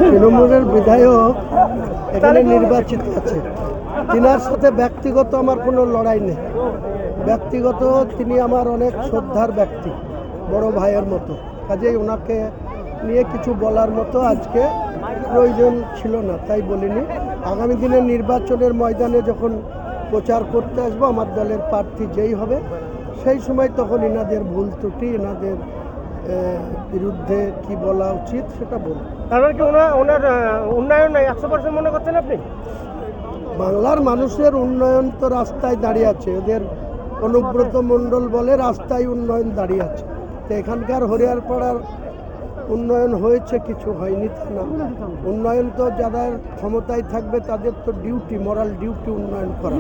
তৃণমূলের বিধায়ক এখানে নির্বাচিত আছে। তিনার সাথে ব্যক্তিগত আমার কোনো লড়াই নেই। ব্যক্তিগত তিনি আমার অনেক শ্রদ্ধার ব্যক্তি, বড় ভাইয়ের মতো। কাজেই ওনাকে নিয়ে কিছু বলার মতো আজকে প্রয়োজন ছিল না, তাই বলিনি। আগামী দিনের নির্বাচনের ময়দানে যখন প্রচার করতে আসবো আমার দলের প্রার্থী যেই হবে, সেই সময় তখন এনাদের ভুল ত্রুটি, এনাদের বিরুদ্ধে কি বলা উচিত সেটা বলব। তারপরে কি ওনার উন্নয়ন 100% মনে করছেন আপনি? বাংলার মানুষের উন্নয়ন তো রাস্তায় দাঁড়িয়ে আছে। ওদের অনুব্রত মণ্ডল বলে রাস্তায় উন্নয়ন দাঁড়িয়ে আছে। তো এখানকার হরিয়ারপাড়ার উন্নয়ন হয়েছে, কিছু হয়নি তা না। উন্নয়ন তো যাদের ক্ষমতায় থাকবে তাদের তো ডিউটি, মরাল ডিউটি উন্নয়ন করা।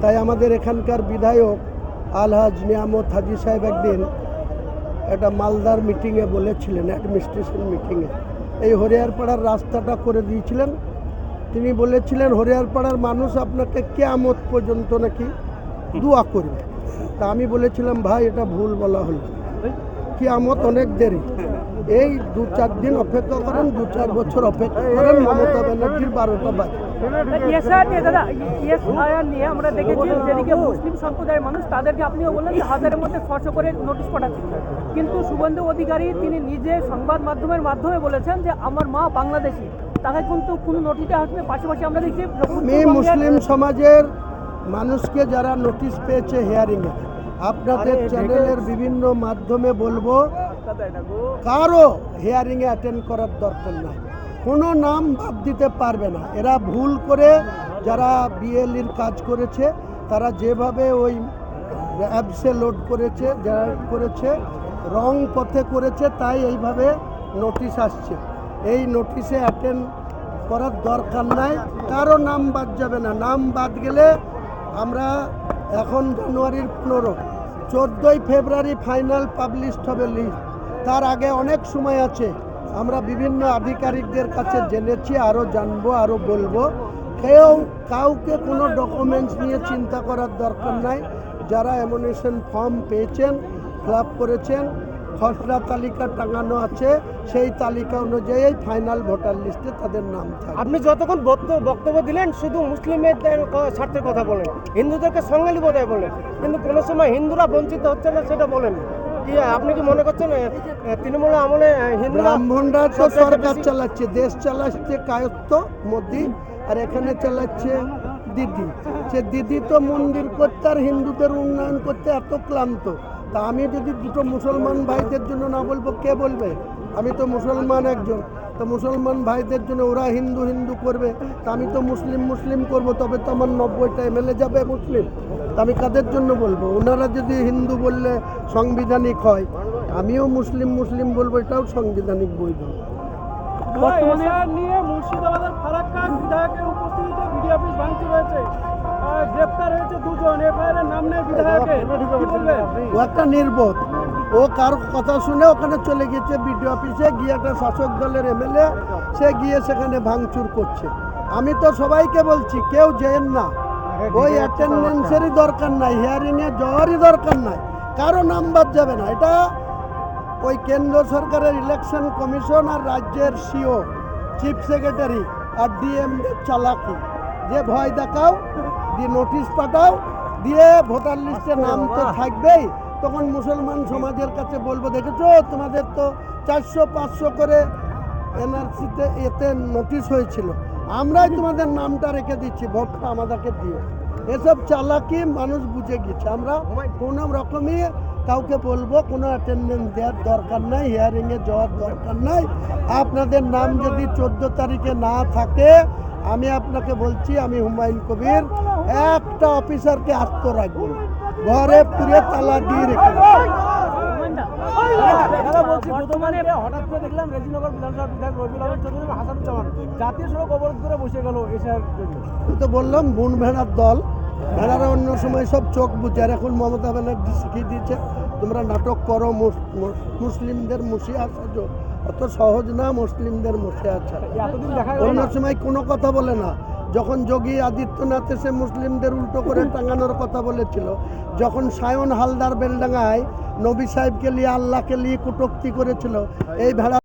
তাই আমাদের এখানকার বিধায়ক আলহাজ নিয়ামত হাজি সাহেব একদিন একটা মালদার মিটিংয়ে বলেছিলেন, অ্যাডমিনিস্ট্রেশন মিটিংয়ে, এই হরিয়ারপাড়ার রাস্তাটা করে দিয়েছিলেন। তিনি বলেছিলেন হরিয়ারপাড়ার মানুষ আপনাকে কিয়ামত পর্যন্ত নাকি দোয়া করবে। তা আমি বলেছিলাম ভাই এটা ভুল বলা হলো, কিয়ামত অনেক দেরি, এই 2-4 দিন অপেক্ষা করেন, 2-4 বছর অপেক্ষা করেন, মমতা ব্যানার্জির 12টা বাজে। নিয়ে আমরা দেখেছি যেদিকে মুসলিম সম্প্রদায়ের মানুষ তাদেরকে আপনিও বললেন যে হাজারের মধ্যে 600 করে নোটিশ পাঠাচ্ছে, কিন্তু শুভেন্দু অধিকারী তিনি নিজে সংবাদ মাধ্যমের মাধ্যমে বলেছেন যে আমার মা বাংলাদেশি, তাকে কিন্তু কোনো নোটিশে আসবে। পাশাপাশি আমরা দেখছি মুসলিম সমাজের মানুষকে যারা নোটিশ পেয়েছে হিয়ারিংয়ে, আপনাদের চ্যানেলের বিভিন্ন মাধ্যমে বলবো কারো হিয়ারিংয়ে অ্যাটেন্ড করার দরকার নাই, কোনো নাম বাদ দিতে পারবে না। এরা ভুল করে যারা বিএলইর কাজ করেছে, তারা যেভাবে ওই অ্যাপসে লোড করেছে, যারা করেছে রং পথে করেছে, তাই এইভাবে নোটিশ আসছে। এই নোটিশে অ্যাটেন্ড করার দরকার নাই, কারো নাম বাদ যাবে না। নাম বাদ গেলে আমরা এখন জানুয়ারির 15, 14ই ফেব্রুয়ারি ফাইনাল পাবলিশড হবে লিস্ট। তার আগে অনেক সময় আছে। আমরা বিভিন্ন আধিকারিকদের কাছে জেনেছি, আরও জানবো, আরও বলবো। কাউকে কোনো ডকুমেন্টস নিয়ে চিন্তা করার দরকার নাই। যারা অ্যামিনেশন ফর্ম পেয়েছেন, ফিল আপ করেছেন, খসড়া তালিকা টাঙানো আছে, সেই তালিকা অনুযায়ী ফাইনাল ভোটার লিস্টে তাদের নাম থাকে। আপনি যতক্ষণ বক্তব্য দিলেন শুধু মুসলিমদের স্বার্থের কথা বলেন, হিন্দুদেরকে সঙ্গালি বোধহয় বলেন, কিন্তু কোনো সময় হিন্দুরা বঞ্চিত হচ্ছে না সেটা বলেন। কি আপনি কি মনে করছেন তৃণমূল আমলে হিন্দু ব্রাহ্মণরা তো সরকার চালাচ্ছে, দেশ চালাচ্ছে কায়ত্ত মোদি, আর এখানে চালাচ্ছে দিদি। সে দিদি তো মন্দির করতে আর হিন্দুদের উন্নয়ন করতে এত ক্লান্ত। তা আমি যদি দুটো মুসলমান ভাইদের জন্য না বলবো, কে বলবে? আমি তো মুসলমান একজন, তো মুসলমান ভাইদের জন্য ওরা হিন্দু হিন্দু করবে, তা আমি তো মুসলিম মুসলিম করব, তবে তো আমার 90টা এমএলএ যাবে মুসলিম। তা আমি কাদের জন্য বলবো? ওনারা যদি হিন্দু বললে সাংবিধানিক হয়, আমিও মুসলিম মুসলিম বলবো, এটাও সাংবিধানিক বৈধ। নিয়ে মুর্শিদাবাদের ফারাক্কা বিধায়কের উপস্থিতিতে বিডি অফিস ভাঙচুর হয়েছে, গ্রেপ্তার হয়েছে 2 জন, এফআইআর নাম নেই বিধায়কের। ও একটা নির্বোধ, ও কার কথা শুনে ওখানে চলে গেছে বিডি অফিসে, গিয়ে একটা শাসক দলের এমএলএ, সে গিয়ে সেখানে ভাঙচুর করছে। আমি তো সবাইকে বলছি কেউ যেন না, ওই অ্যাটেন্ডেন্সেরই দরকার নাই, হিয়ারিংয়ে যাওয়ারই দরকার নাই, কারো নাম বাদ যাবে না। এটা ওই কেন্দ্র সরকারের ইলেকশন কমিশন আর রাজ্যের সিও, চিফ সেক্রেটারি আর ডিএমদের চালাকি, যে ভয় দেখাও, দিয়ে নোটিশ পাঠাও, দিয়ে ভোটার লিস্টে নাম তো থাকবেই। তখন মুসলমান সমাজের কাছে বলবো, দেখেছো তোমাদের তো 400-500 করে এনআরসিতে এতে নোটিশ হয়েছিল, আমরাই তোমাদের নামটা রেখে দিচ্ছি, ভোটটা আমাদেরকে দিও। এসব চালাকি মানুষ বুঝে গেছে। আমরা কোনো রকমই কাউকে বলবো কোনো অ্যাটেন্ডেন্স দেওয়ার দরকার নাই, হিয়ারিংয়ে যাওয়ার দরকার নাই। আপনাদের নাম যদি 14 তারিখে না থাকে, আমি আপনাকে বলছি, আমি হুমায়ুন কবির একটা অফিসারকে আস্ত রাখবো না, ঘরে পুরে তালা দিয়ে রেখে হঠাৎ করে দেখলাম রেজিনগর বিধানসভা বিধায়ক রবিউল আহমেদ চৌধুরী হাসানুজ্জামান জাতীয় সড়ক অবরোধ করে বসে গেল এসআর জন্য। তো বললাম বুন ভেড়ার দল, ভেড়ারা অন্য সময় সব চোখ বুঝে, আর এখন মমতা ব্যানার্জি শিখিয়ে দিয়েছে তোমরা নাটক করো, মুসলিমদের মুছিয়ে আসাজো, অত সহজ না মুসলিমদের মুছে আসা। অন্য সময় কোনো কথা বলে না। যখন যোগী আদিত্যনাথ এসে মুসলিমদের উল্টো করে টাঙানোর কথা বলেছিল, যখন সায়ন হালদার বেলডাঙ্গায় নবী সাহেবকে নিয়ে আল্লাহকে নিয়ে কটূক্তি করেছিল, এই ভেড়া